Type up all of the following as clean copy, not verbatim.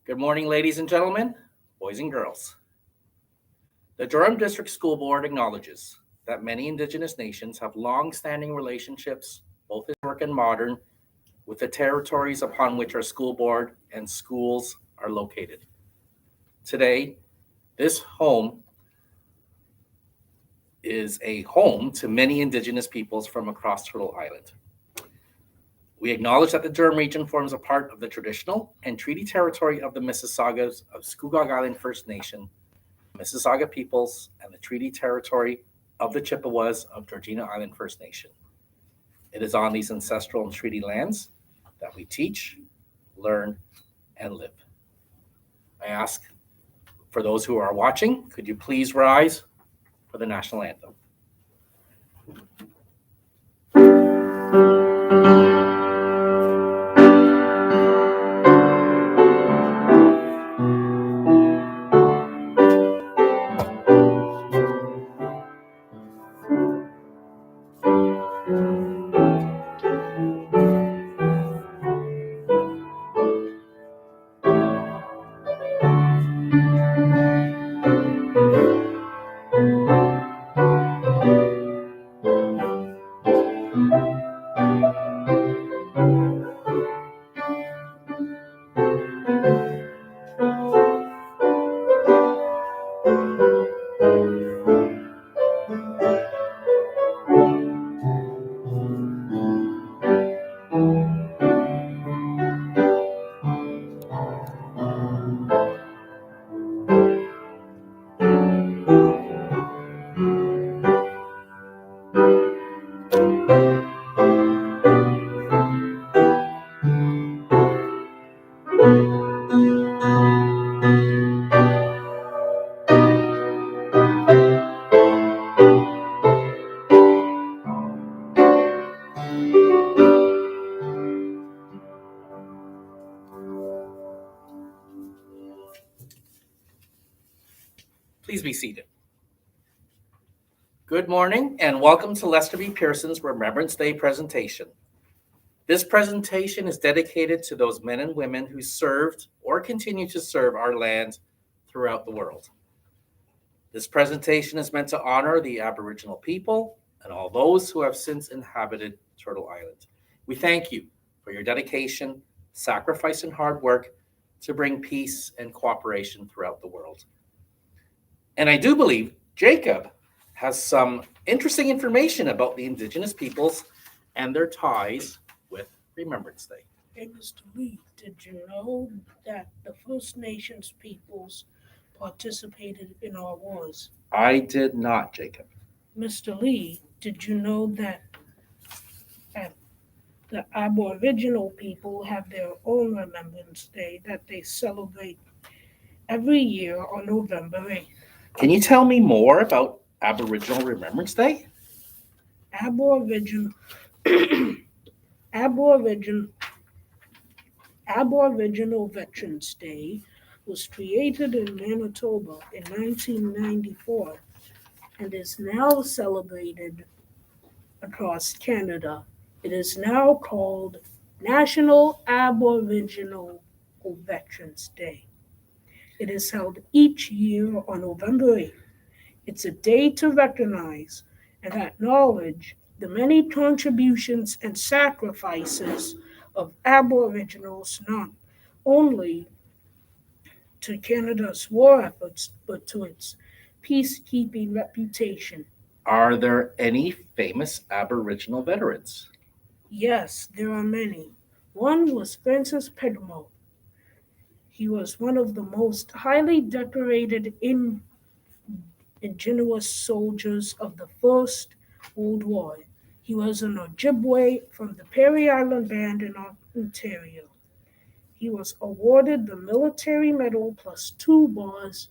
Good morning, ladies and gentlemen, boys and girls. The Durham District School Board acknowledges that many Indigenous nations have long standing relationships, both historic and modern, with the territories upon which our school board and schools are located. Today, this home is a home to many Indigenous peoples from across Turtle Island. We acknowledge that the Durham region forms a part of the traditional and treaty territory of the Mississaugas of Scugog Island First Nation, Mississauga peoples, and the treaty territory of the Chippewas of Georgina Island First Nation. It is on these ancestral and treaty lands that we teach, learn, and live. I ask for those who are watching, could you please rise for the national anthem? Please be seated. Good morning and welcome to Lester B. Pearson's Remembrance Day presentation. This presentation is dedicated to those men and women who served or continue to serve our land throughout the world. This presentation is meant to honor the Aboriginal people and all those who have since inhabited Turtle Island. We thank you for your dedication, sacrifice, and hard work to bring peace and cooperation throughout the world. And I do believe Jacob has some interesting information about the Indigenous peoples and their ties with Remembrance Day. Hey, Mr. Lee, did you know that the First Nations peoples participated in our wars? I did not, Jacob. Mr. Lee, did you know that the Aboriginal people have their own Remembrance Day that they celebrate every year on November 8th? Can you tell me more about Aboriginal Remembrance Day? Aboriginal Veterans Day was created in Manitoba in 1994 and is now celebrated across Canada. It is now called National Aboriginal Veterans Day. It is held each year on November 8th. It's a day to recognize and acknowledge the many contributions and sacrifices of Aboriginals, not only to Canada's war efforts, but to its peacekeeping reputation. Are there any famous Aboriginal veterans? Yes, there are many. One was Francis Pedmo. He was one of the most highly decorated Indigenous soldiers of the First World War. He was an Ojibwe from the Perry Island Band in Ontario. He was awarded the Military Medal plus 2 bars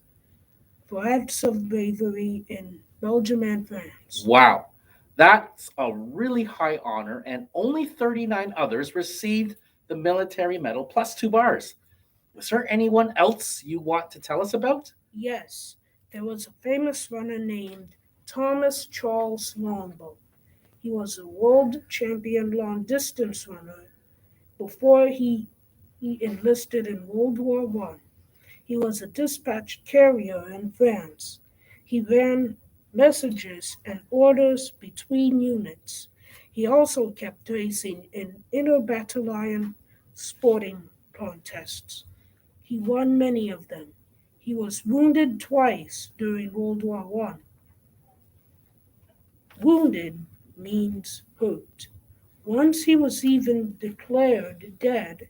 for acts of bravery in Belgium and France. Wow, that's a really high honor, and only 39 others received the Military Medal plus 2 bars. Was there anyone else you want to tell us about? Yes, there was a famous runner named Thomas Charles Longbow. He was a world champion long distance runner before he enlisted in World War I. He was a dispatch carrier in France. He ran messages and orders between units. He also kept racing in inter-battalion sporting contests. He won many of them. He was wounded twice during World War I. Wounded means hurt. Once he was even declared dead,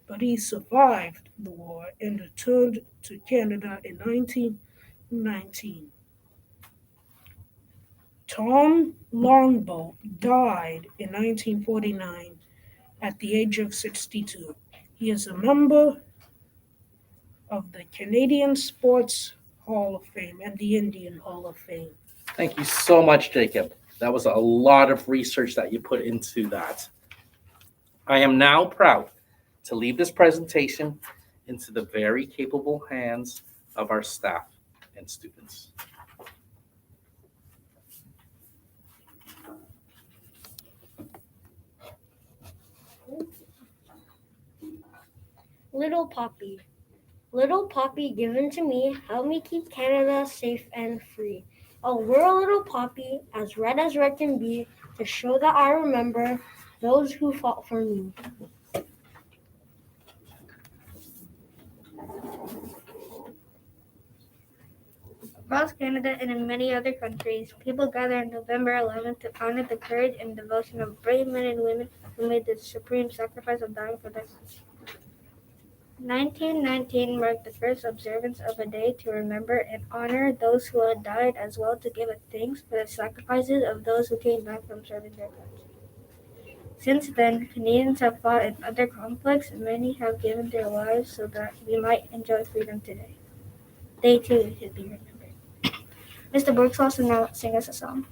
but he survived the war and returned to Canada in 1919. Tom Longboat died in 1949 at the age of 62. He is a member of the Canadian Sports Hall of Fame and the Indian Hall of Fame. Thank you so much, Jacob. That was a lot of research that you put into that. I am now proud to leave this presentation into the very capable hands of our staff and students. Little Poppy. Little poppy given to me, help me keep Canada safe and free. I'll wear a little poppy, as red can be, to show that I remember those who fought for me. Across Canada and in many other countries, people gather on November 11th to honor the courage and devotion of brave men and women who made the supreme sacrifice of dying for their country. 1919 marked the first observance of a day to remember and honor those who had died, as well to give thanks for the sacrifices of those who came back from serving their country. Since then, Canadians have fought in other conflicts, and many have given their lives so that we might enjoy freedom today. They too should be remembered. Mr. Brooks will also now sing us a song.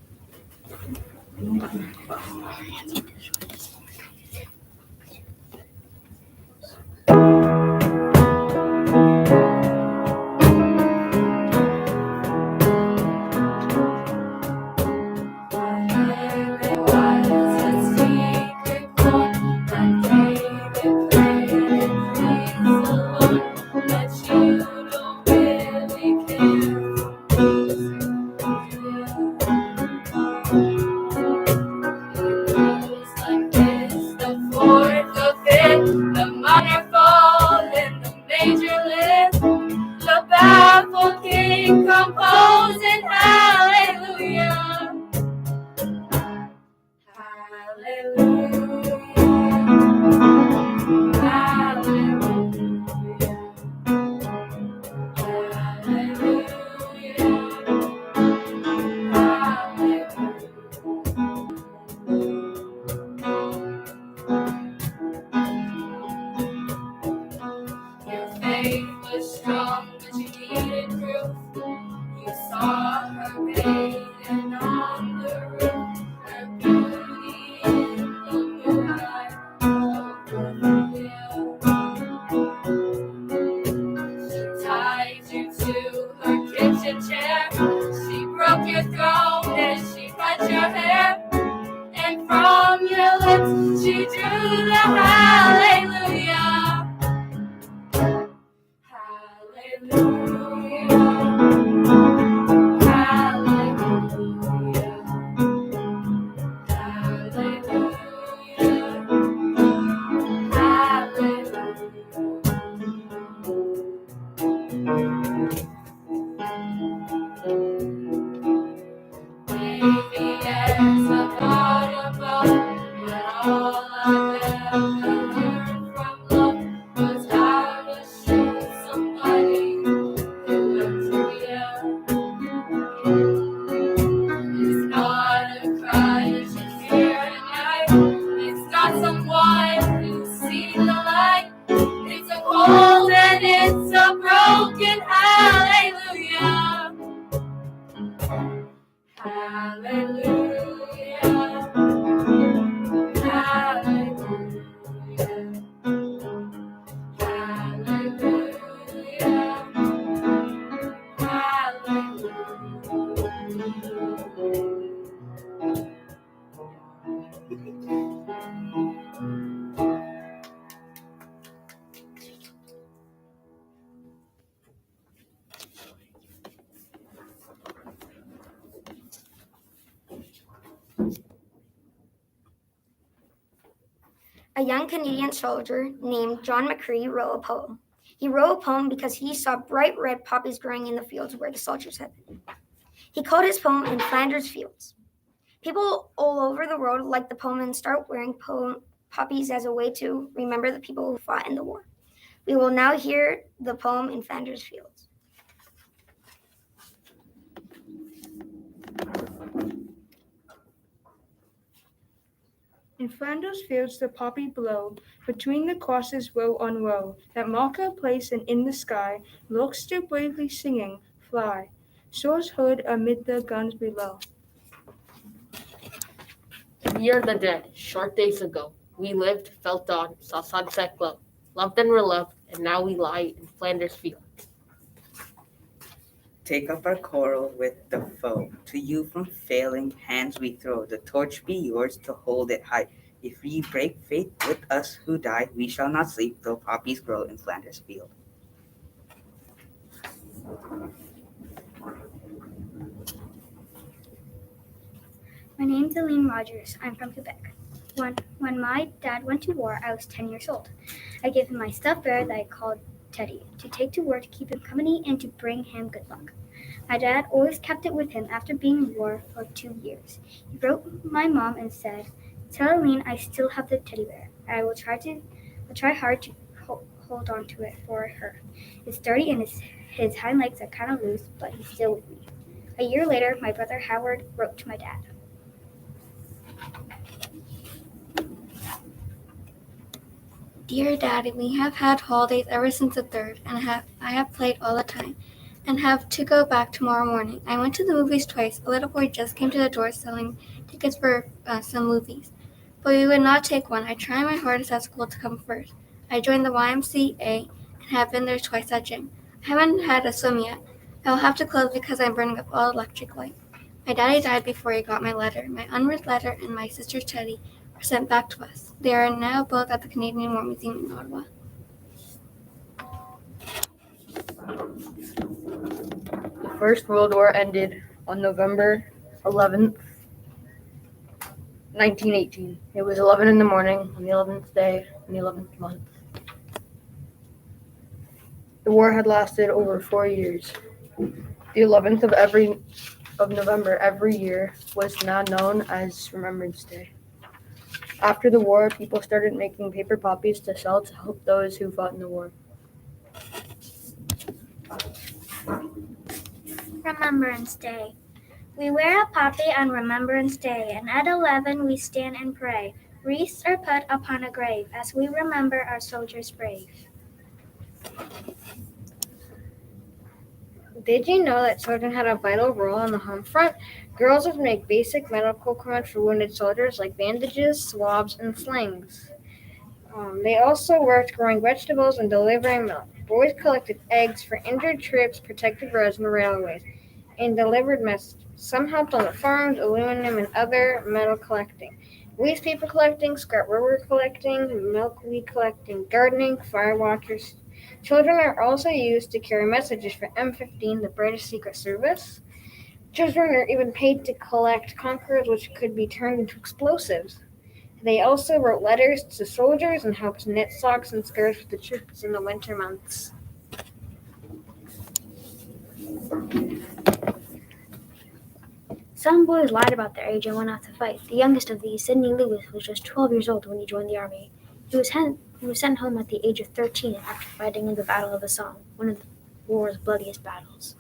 A young Canadian soldier named John McCree wrote a poem. He wrote a poem because he saw bright red poppies growing in the fields where the soldiers had been. He called his poem "In Flanders Fields." People all over the world like the poem and start wearing poppies as a way to remember the people who fought in the war. We will now hear the poem "In Flanders Fields." In Flanders fields the poppy blow, between the crosses row on row, that mark our place, and in the sky, larks still bravely singing, fly, swords heard amid the guns below. We are the dead, short days ago. We lived, felt dawn, saw sunset glow, loved and were loved, and now we lie in Flanders field. Take up our quarrel with the foe. To you from failing hands we throw. The torch be yours to hold it high. If ye break faith with us who die, we shall not sleep though poppies grow in Flanders field. My name's Aline Rogers. I'm from Quebec. When my dad went to war, I was 10 years old. I gave him my stuffed bear that I called Teddy to take to war to keep him company and to bring him good luck. My dad always kept it with him after being in war for 2 years. He wrote my mom and said, "Tell Aline I still have the teddy bear. I will try hard to hold on to it for her. It's dirty and his hind legs are kind of loose, but he's still with me." A year later, my brother Howard wrote to my dad. Dear Daddy, we have had holidays ever since the 3rd, and I have played all the time, and have to go back tomorrow morning. I went to the movies twice. A little boy just came to the door selling tickets for some movies, but we would not take one. I tried my hardest at school to come first. I joined the YMCA and have been there twice at gym. I haven't had a swim yet. I will have to close because I'm burning up all electric light. My daddy died before he got my letter. My unread letter and my sister's teddy were sent back to us. They are now both at the Canadian War Museum in Ottawa. The First World War ended on November 11th, 1918. It was 11 in the morning on the 11th day in the 11th month. The war had lasted over 4 years. The 11th of November every year was now known as Remembrance Day. After the war, people started making paper poppies to sell to help those who fought in the war. Remembrance Day. We wear a poppy on Remembrance Day, and at 11 we stand and pray. Wreaths are put upon a grave as we remember our soldiers brave. Did you know that children had a vital role on the home front? Girls would make basic medical equipment for wounded soldiers like bandages, swabs, and slings. They also worked growing vegetables and delivering milk. Boys collected eggs for injured troops, protected roads and railways, and delivered messages. Some helped on the farms, aluminum, and other metal collecting. Wastepaper collecting, scrap rubber collecting, milkweed collecting, gardening, fire watchers. Children are also used to carry messages for M15, the British Secret Service. Children are even paid to collect conquerors, which could be turned into explosives. They also wrote letters to soldiers and helped knit socks and skirts for the troops in the winter months. Some boys lied about their age and went out to fight. The youngest of these, Sidney Lewis, was just 12 years old when he joined the army. He was sent home at the age of 13 after fighting in the Battle of the Somme, one of the war's bloodiest battles.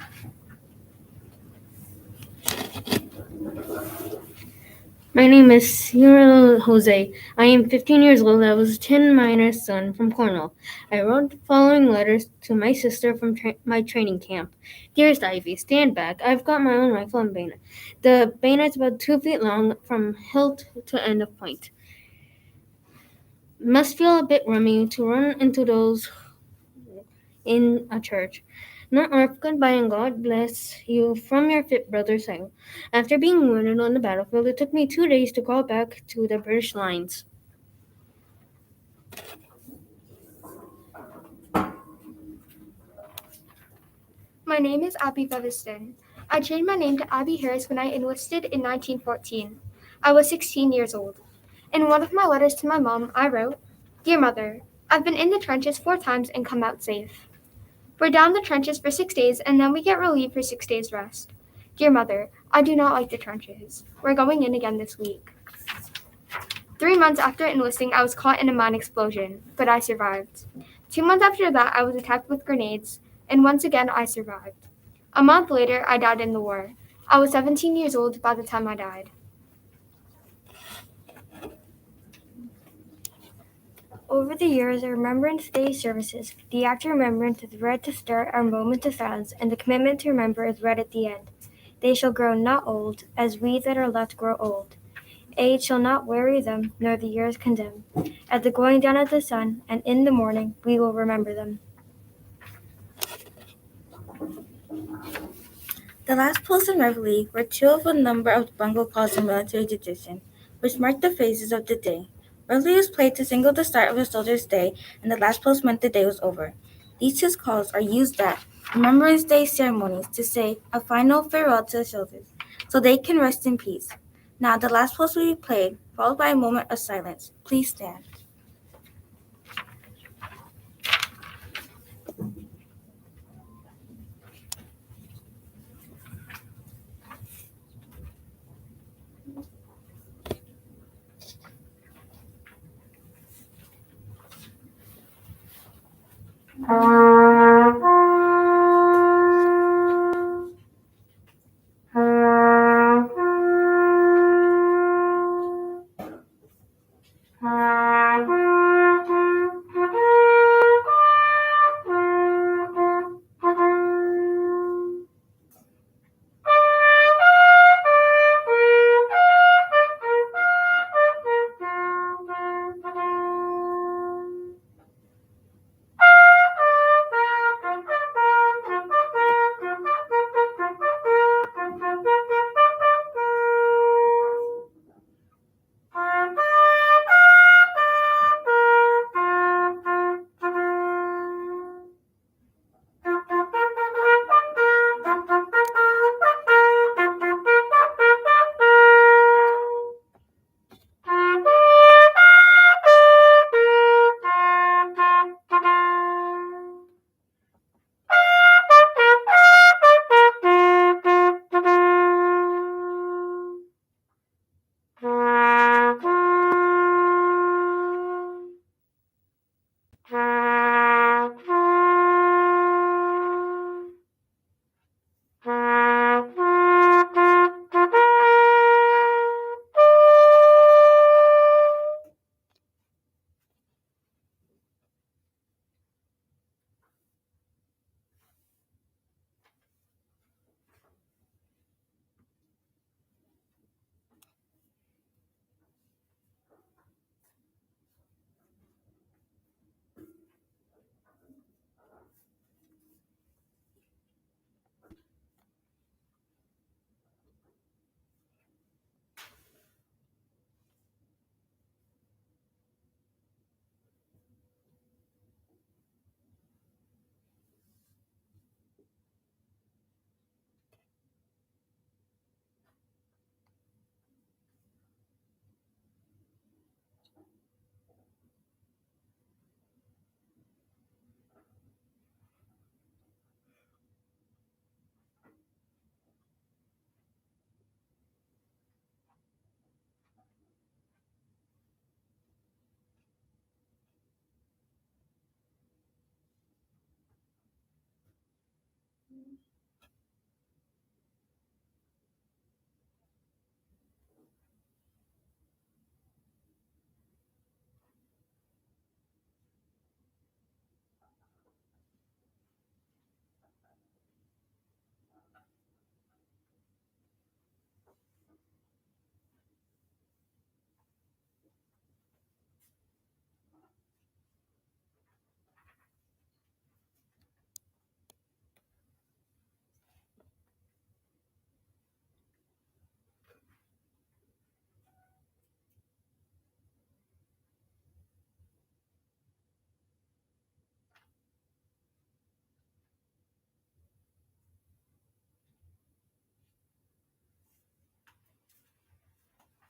My name is Cyril Jose. I am 15 years old. I was a tin miner's son from Cornwall. I wrote the following letters to my sister from my training camp. Dearest Ivy, stand back. I've got my own rifle and bayonet. The bayonet's about 2 feet long from hilt to end of point. Must feel a bit rummy to run into those in a church. No earth, goodbye and God bless you from your fit brother Sam. After being wounded on the battlefield, it took me 2 days to crawl back to the British lines. My name is Abby Featherston. I changed my name to Abby Harris when I enlisted in 1914. I was 16 years old. In one of my letters to my mom, I wrote, "Dear Mother, I've been in the trenches 4 times and come out safe. We're down the trenches for 6 days and then we get relieved for 6 days rest. Dear Mother, I do not like the trenches. We're going in again this week." 3 months after enlisting, I was caught in a mine explosion, but I survived. 2 months after that, I was attacked with grenades, and once again, I survived. A month later, I died in the war. I was 17 years old by the time I died. Over the years of Remembrance Day services, the act of remembrance is read to start our moment of silence, and the commitment to remember is read at the end. They shall grow not old, as we that are left grow old. Age shall not weary them, nor the years condemn. At the going down of the sun, and in the morning, we will remember them. The last post and reveille were two of a number of bungle calls in military tradition, which marked the phases of the day. Reveille was played to signal the start of a soldier's day, and the last post meant the day was over. These two calls are used at Remembrance Day ceremonies to say a final farewell to the soldiers, so they can rest in peace. Now, the last post will be played, followed by a moment of silence. Please stand.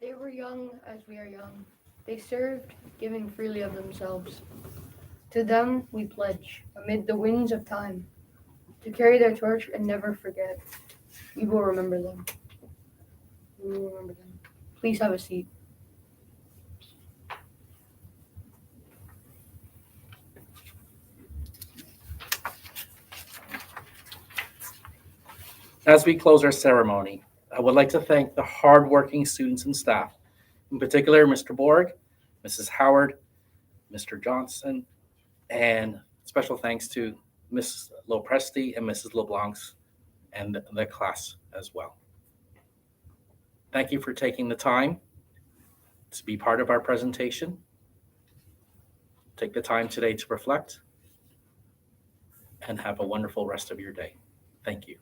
They were young as we are young. They served, giving freely of themselves. To them we pledge, amid the winds of time, to carry their torch and never forget. We will remember them. We will remember them. Please have a seat. As we close our ceremony, I would like to thank the hardworking students and staff, in particular Mr. Borg, Mrs. Howard, Mr. Johnson, and special thanks to Mrs. Lopresti and Mrs. LeBlancs and the class as well. Thank you for taking the time to be part of our presentation. Take the time today to reflect and have a wonderful rest of your day. Thank you.